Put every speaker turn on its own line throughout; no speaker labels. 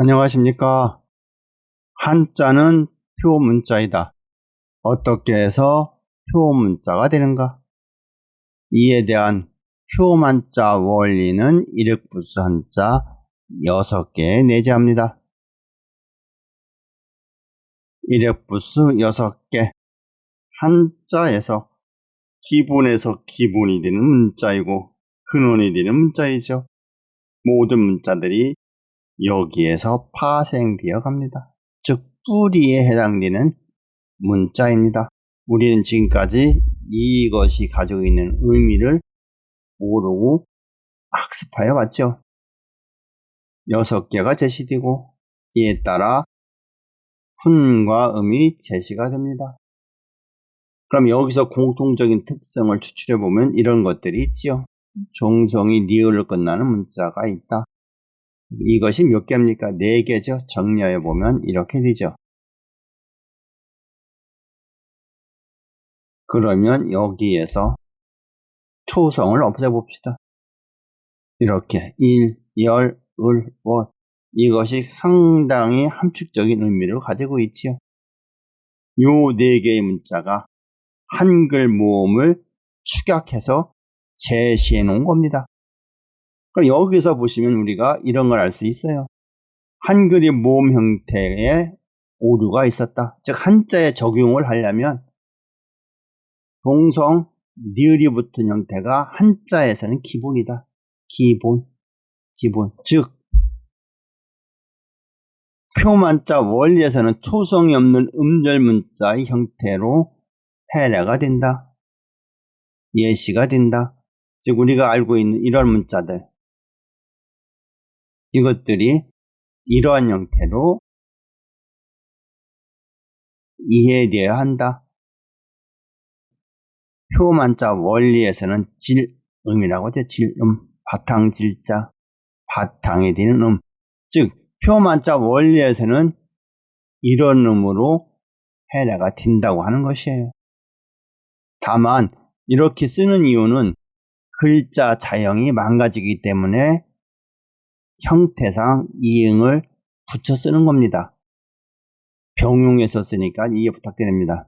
안녕하십니까. 한자는 표문자이다. 어떻게 해서 표문자가 되는가? 이에 대한 표만자 원리는 일획부수 한자 6개에 내재합니다. 일획부수 6개. 한자에서 기본에서 기본이 되는 문자이고 근원이 되는 문자이죠. 모든 문자들이 여기에서 파생되어 갑니다. 즉 뿌리에 해당되는 문자입니다. 우리는 지금까지 이것이 가지고 있는 의미를 모르고 학습하여 왔죠. 6개가 제시되고 이에 따라 훈과 음이 제시가 됩니다. 그럼 여기서 공통적인 특성을 추출해 보면 이런 것들이 있지요. 종성이 니을로 끝나는 문자가 있다. 이것이 몇 개입니까? 4개죠. 정리해 보면 이렇게 되죠. 그러면 여기에서 초성을 없애봅시다. 이렇게 일, 열, 을, 월. 이것이 상당히 함축적인 의미를 가지고 있지요. 요 4개의 문자가 한글 모음을 축약해서 제시해 놓은 겁니다. 그럼 여기서 보시면 우리가 이런 걸 알 수 있어요. 한글이 모음 형태의 오류가 있었다. 즉 한자에 적용을 하려면 동성, 니을이 붙은 형태가 한자에서는 기본이다. 기본. 즉 표만자 원리에서는 초성이 없는 음절문자의 형태로 해례가 된다. 예시가 된다. 즉 우리가 알고 있는 이런 문자들, 이것들이 이러한 형태로 이해되어야 한다. 표만자 원리에서는 질음이라고 하죠. 질음, 바탕질자, 바탕이 되는 즉 표만자 원리에서는 이런 음으로 해례가 된다고 하는 것이에요. 다만 이렇게 쓰는 이유는 글자 자형이 망가지기 때문에 형태상 이응을 붙여 쓰는 겁니다. 병용해서 쓰니까 이해 부탁드립니다.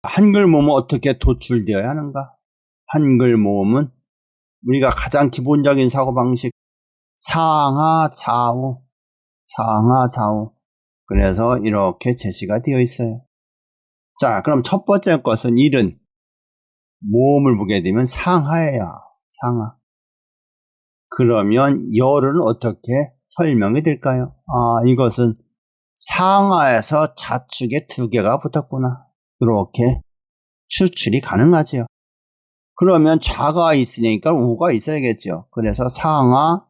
한글 모음은 어떻게 도출되어야 하는가? 한글 모음은 우리가 가장 기본적인 사고방식 상하 좌우 그래서 이렇게 제시가 되어 있어요. 자, 그럼 첫 번째 것은 일은 모음을 보게 되면 상하예요. 상하. 그러면 열은 어떻게 설명이 될까요? 이것은 상하에서 좌측에 2개가 붙었구나. 이렇게 추출이 가능하지요. 그러면 좌가 있으니까 우가 있어야겠죠. 그래서 상하,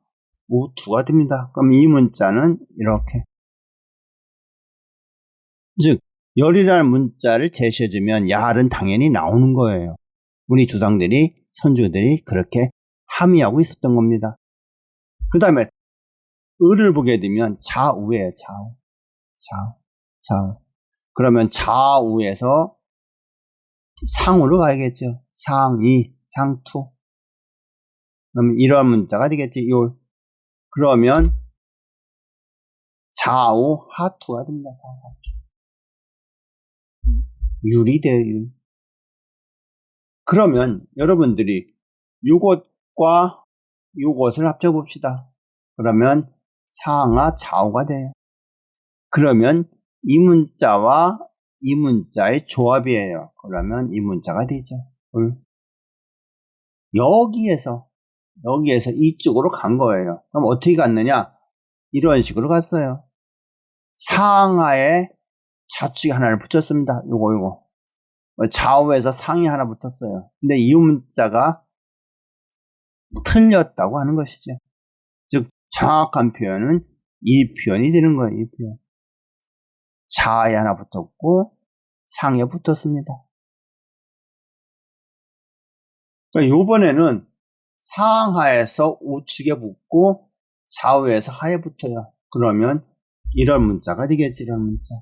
우, 두가 됩니다. 그럼 이 문자는 이렇게. 즉 열이라는 문자를 제시해주면 야는 당연히 나오는 거예요. 우리 조상들이, 선조들이 그렇게 함의하고 있었던 겁니다. 그 다음에 을을 보게 되면 좌우예요. 좌우. 그러면 좌우에서 상으로 가야겠죠. 상이, 상투. 그럼 이러한 문자가 되겠지. 요. 그러면 좌우 하투가 됩니다. 좌우 하투. 율이 돼요. 율. 그러면 여러분들이 요것과 요것을 합쳐봅시다. 그러면 상하 좌우가 돼요. 그러면 이 문자와 이 문자의 조합이에요. 그러면 이 문자가 되죠. 여기에서 이쪽으로 간 거예요. 그럼 어떻게 갔느냐? 이런 식으로 갔어요. 상하에 좌측에 하나를 붙였습니다. 요거. 좌우에서 상이 하나 붙었어요. 근데 이 문자가 틀렸다고 하는 것이죠. 즉 정확한 표현은 이 표현이 되는 거예요. 이 표현. 좌에 하나 붙었고 상에 붙었습니다. 그러니까 이번에는 상하에서 우측에 붙고 좌우에서 하에 붙어요. 그러면 이런 문자가 되겠지. 이런 문자.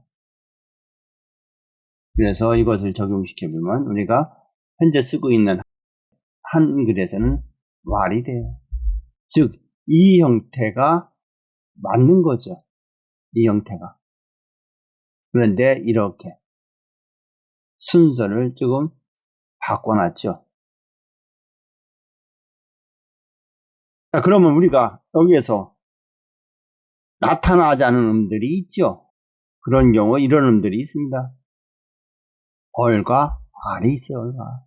그래서 이것을 적용시켜보면 우리가 현재 쓰고 있는 한글에서는 왈이 돼요. 즉 이 형태가 맞는 거죠. 이 형태가. 그런데 이렇게 순서를 조금 바꿔놨죠. 자, 그러면 우리가 여기에서 나타나지 않은 음들이 있죠. 그런 경우 이런 음들이 있습니다. 얼과 알이 있어요. 얼과.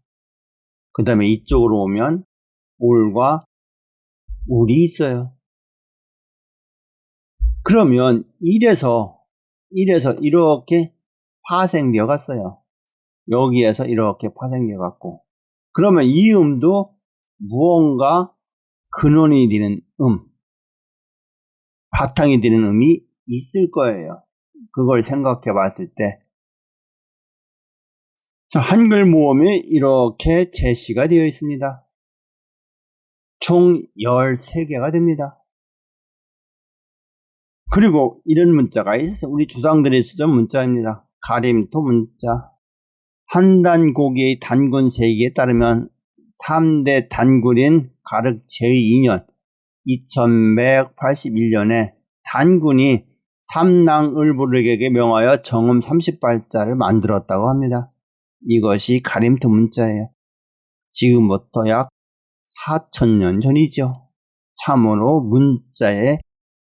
그 다음에 이쪽으로 오면 올과 울이 있어요. 그러면 이래서 이렇게 파생되어 갔어요. 여기에서 이렇게 파생되어 갔고, 그러면 이 음도 무언가 근원이 되는 바탕이 되는 음이 있을 거예요. 그걸 생각해 봤을 때, 자, 한글 모음이 이렇게 제시가 되어 있습니다. 총 13개가 됩니다. 그리고 이런 문자가 있어요. 우리 조상들이 쓰던 문자입니다. 가림토 문자. 한 단고기의 단군 세기에 따르면 3대 단군인 가륵 제2년 2181년에 단군이 삼랑을부르에게 명하여 정음 30발자를 만들었다고 합니다. 이것이 가림토 문자예요. 지금부터 약 4000년 전이죠. 참으로 문자에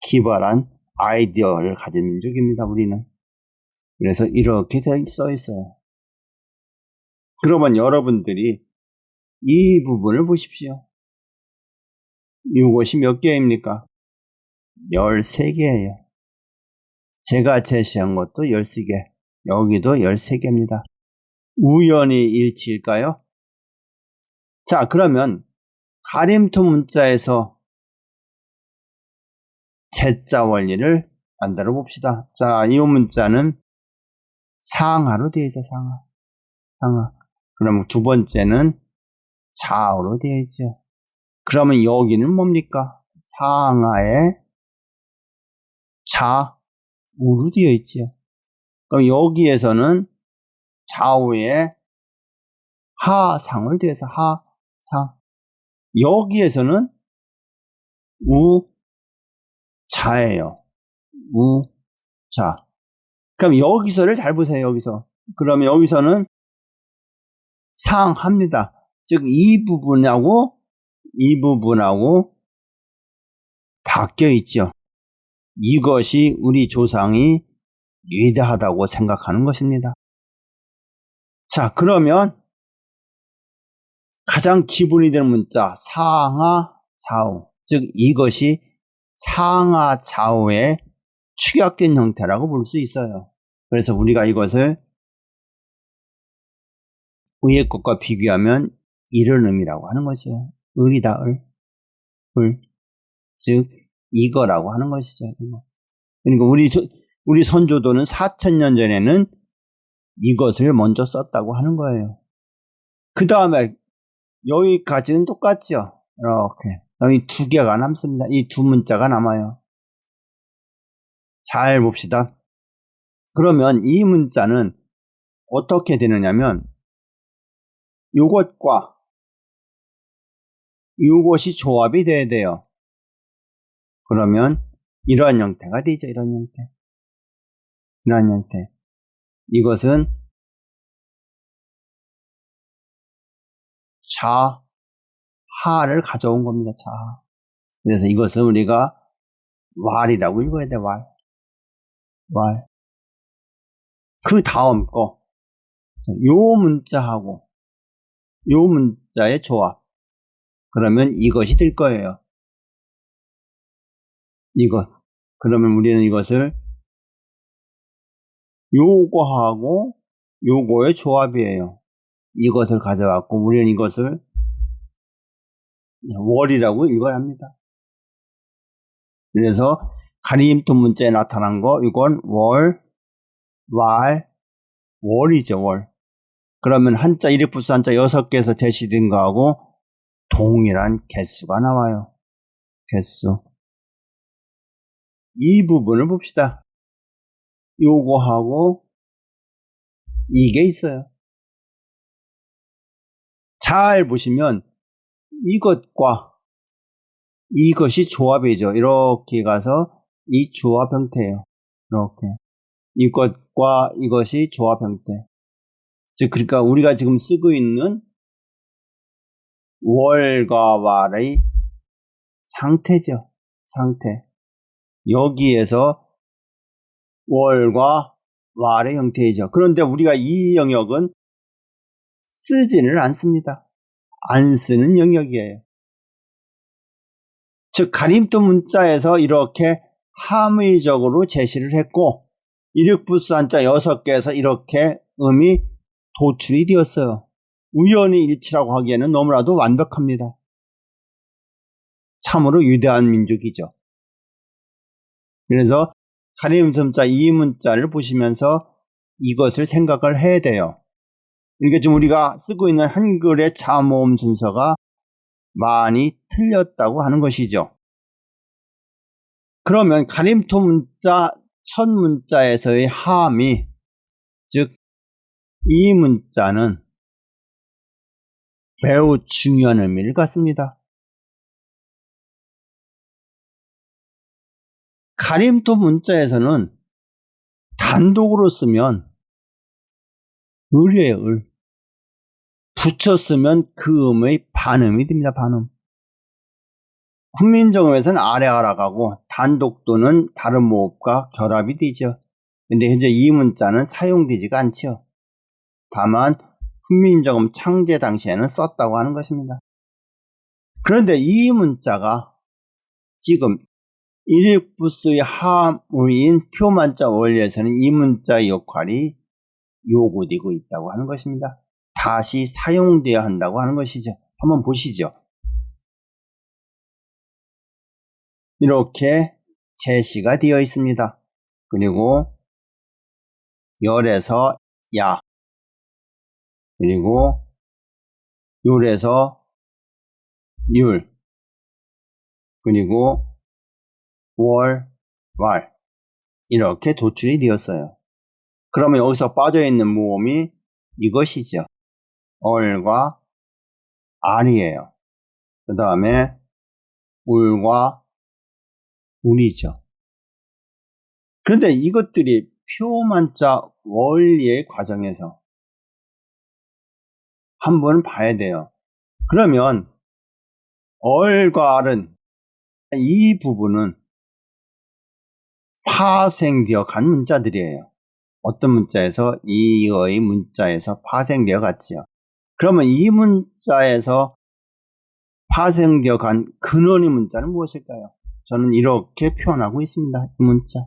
기발한 아이디어를 가진 민족입니다, 우리는. 그래서 이렇게 써 있어요. 그러면 여러분들이 이 부분을 보십시오. 이것이 몇 개입니까? 13개예요. 제가 제시한 것도 13개, 여기도 13개입니다. 우연히 일치일까요? 자, 그러면 가림토 문자에서 제자 원리를 만들어 봅시다. 자, 이 문자는 상하로 되어 있어요. 상하. 그럼 두 번째는 자어로 되어 있죠. 그러면 여기는 뭡니까? 상하에 자우로 되어 있죠. 그럼 여기에서는 좌우에 하상을 되어서 하상. 여기에서는 우자예요. 우자. 그럼 여기서를 잘 보세요. 여기서. 그러면 여기서는 상합니다. 즉 이 부분하고 바뀌어 있죠. 이것이 우리 조상이 위대하다고 생각하는 것입니다. 자, 그러면 가장 기본이 되는 문자 상하 좌우, 즉 이것이 상하 좌우의 축약된 형태라고 볼 수 있어요. 그래서 우리가 이것을 위의 것과 비교하면 이런 의미라고 하는 것이요. 을이다, 을. 즉 이거라고 하는 것이죠. 이거. 그러니까 우리 선조도는 4000년 전에는 이것을 먼저 썼다고 하는 거예요. 그 다음에 여기까지는 똑같죠. 이렇게. 여기 두 개가 남습니다. 이 두 문자가 남아요. 잘 봅시다. 그러면 이 문자는 어떻게 되느냐면 요것과 요것이 조합이 돼야 돼요. 그러면 이러한 형태가 되죠. 이런 형태. 이것은 자하를 가져온 겁니다. 자하. 그래서 이것은 우리가 왈이라고 읽어야 돼. 왈. 그 다음 거. 요 문자하고 요 문자의 조합. 그러면 이것이 될 거예요. 이것. 그러면 우리는 이것을 요거하고 요거의 조합이에요. 이것을 가져왔고 우리는 이것을 월이라고 읽어야 합니다. 그래서 가림토 문자에 나타난 거 이건 월이죠. 월. 그러면 한자 1일 부수 한자 6개에서 제시된 거하고 동일한 개수가 나와요. 개수. 이 부분을 봅시다. 요거하고 이게 있어요. 잘 보시면 이것과 이것이 조합이죠. 이렇게 가서 이 조합 형태예요. 이렇게. 이것과 이것이 조합 형태. 즉, 그러니까 우리가 지금 쓰고 있는 월과 war의 상태죠. 상태. 여기에서 월과 war의 형태이죠. 그런데 우리가 이 영역은 쓰지는 않습니다. 안 쓰는 영역이에요. 즉, 가림도 문자에서 이렇게 함의적으로 제시를 했고, 이륙부스 한자 6개에서 이렇게 음이 도출이 되었어요. 우연히 일치라고 하기에는 너무나도 완벽합니다. 참으로 위대한 민족이죠. 그래서 가림문자 이 문자를 보시면서 이것을 생각을 해야 돼요. 그러니까 지금 우리가 쓰고 있는 한글의 자모음 순서가 많이 틀렸다고 하는 것이죠. 그러면 가림토 문자 첫 문자에서의 함이, 즉 이 문자는 매우 중요한 의미를 갖습니다. 가림토 문자에서는 단독으로 쓰면 을이에요, 을. 붙여 쓰면 그 음의 반음이 됩니다, 반음. 훈민정음에서는 아래아라 가고 단독 또는 다른 모음과 결합이 되죠. 근데 현재 이 문자는 사용되지가 않죠. 다만 훈민정음 창제 당시에는 썼다고 하는 것입니다. 그런데 이 문자가 지금 일일부스의 함의인 표만자 원리에서는 이 문자의 역할이 요구되고 있다고 하는 것입니다. 다시 사용되어야 한다고 하는 것이죠. 한번 보시죠. 이렇게 제시가 되어 있습니다. 그리고 열에서 야, 그리고 율에서 율, 그리고 월, 왈, 이렇게 도출이 되었어요. 그러면 여기서 빠져있는 모음이 이것이죠. 얼과 알이에요. 그 다음에 울과 울이죠. 그런데 이것들이 표만자 원리의 과정에서 한번 봐야 돼요. 그러면 얼과 알은 이 부분은 파생되어 간 문자들이에요. 어떤 문자에서 이의 문자에서 파생되어 갔지요. 그러면 이 문자에서 파생되어 간 근원의 문자는 무엇일까요? 저는 이렇게 표현하고 있습니다. 이 문자.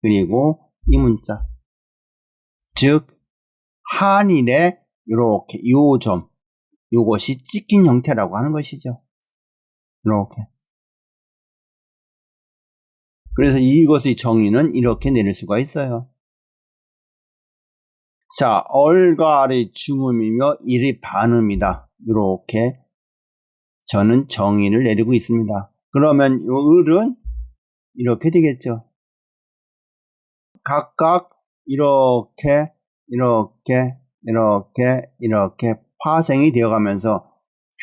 그리고 이 문자. 즉 한일에 이렇게 요 점, 요것이 찍힌 형태라고 하는 것이죠. 이렇게. 그래서 이것의 정의는 이렇게 내릴 수가 있어요. 자, 얼과 알의 중음이며 일의 반음이다. 이렇게 저는 정의를 내리고 있습니다. 그러면 이 을은 이렇게 되겠죠. 각각 이렇게 파생이 되어가면서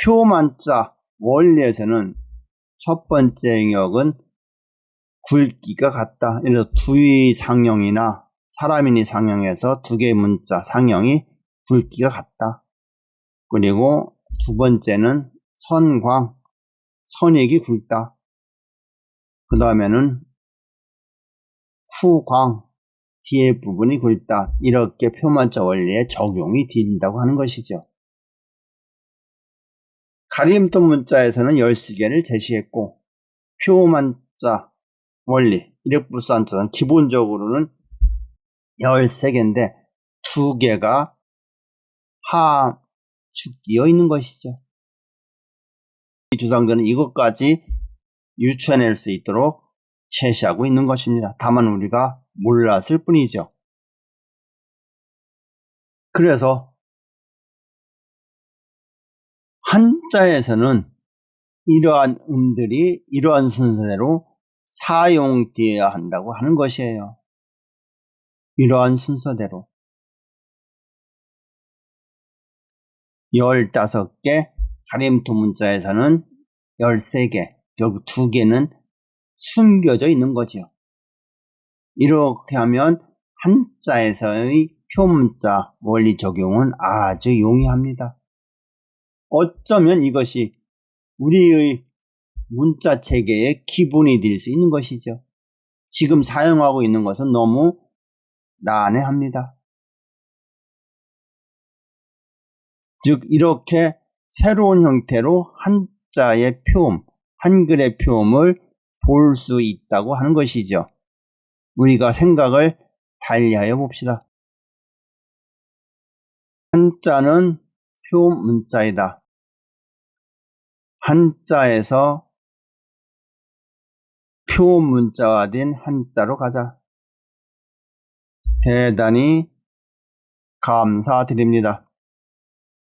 표만자 원리에서는 첫 번째 영역은 굵기가 같다. 그래서 두의 상형이나 사람인의 상형에서 두 개의 문자 상형이 굵기가 같다. 그리고 두 번째는 선광, 선익이 굵다. 그 다음에는 후광, 뒤에 부분이 굵다. 이렇게 표만자 원리에 적용이 된다고 하는 것이죠. 가림도 문자에서는 10개를 제시했고 표만자 원리, 일획부산자는 기본적으로는 13개인데 2개가 하축되어 있는 것이죠. 이 주상자는 이것까지 유추해낼 수 있도록 제시하고 있는 것입니다. 다만 우리가 몰랐을 뿐이죠. 그래서 한자에서는 이러한 음들이 이러한 순서대로 사용되어야 한다고 하는 것이에요. 이러한 순서대로 15개, 가림토 문자에서는 13개, 결국 2개는 숨겨져 있는 거죠. 이렇게 하면 한자에서의 표문자 원리 적용은 아주 용이합니다. 어쩌면 이것이 우리의 문자 체계의 기본이 될 수 있는 것이죠. 지금 사용하고 있는 것은 너무 난해합니다. 즉 이렇게 새로운 형태로 한자의 표음, 한글의 표음을 볼 수 있다고 하는 것이죠. 우리가 생각을 달리하여 봅시다. 한자는 표음 문자이다. 한자에서 표음 문자화된 한자로 가자. 대단히 감사드립니다.